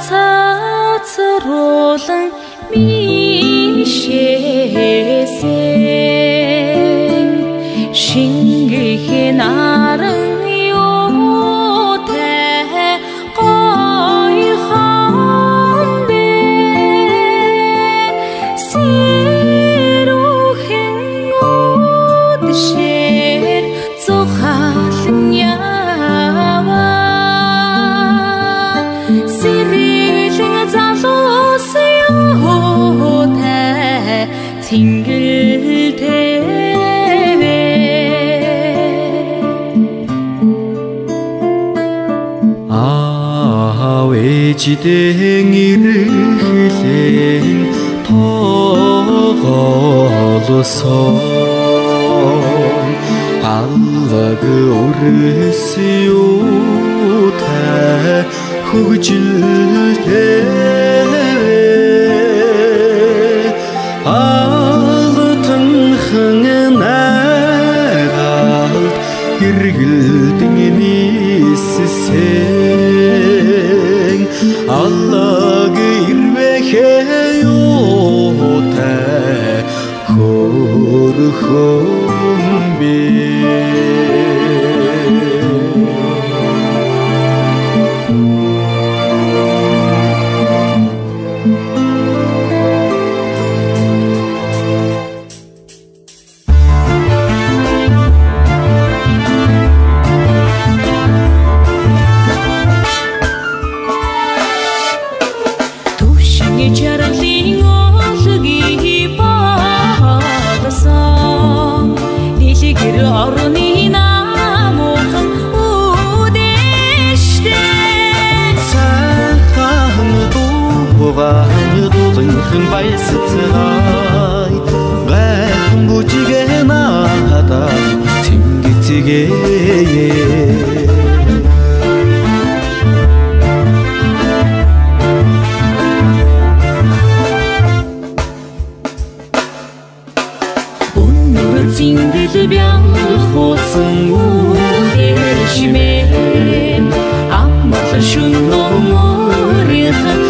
цацруулан мишээсэн шингэхэн аран юутай гойхон бэ сэрүүхэн үдшээр зохиолн яваа сэрэлэн залуус юутай цэнгэлтэй ээжидэн ирэхлэн тоглосон аллаг өрөөс юутай хөгжилтэй алтан найралт эргэлдэн ниссэн аллаг ирвэхээ юутай хөрхөн би Чарлин олги багасан дэлгэр орны намуухан үдэштэй сайхан дууган баясцгай гайхан бүжигэ надад цэнгицгээ Цэнгэл бяхусан үдэшмэн аммал шүн номорын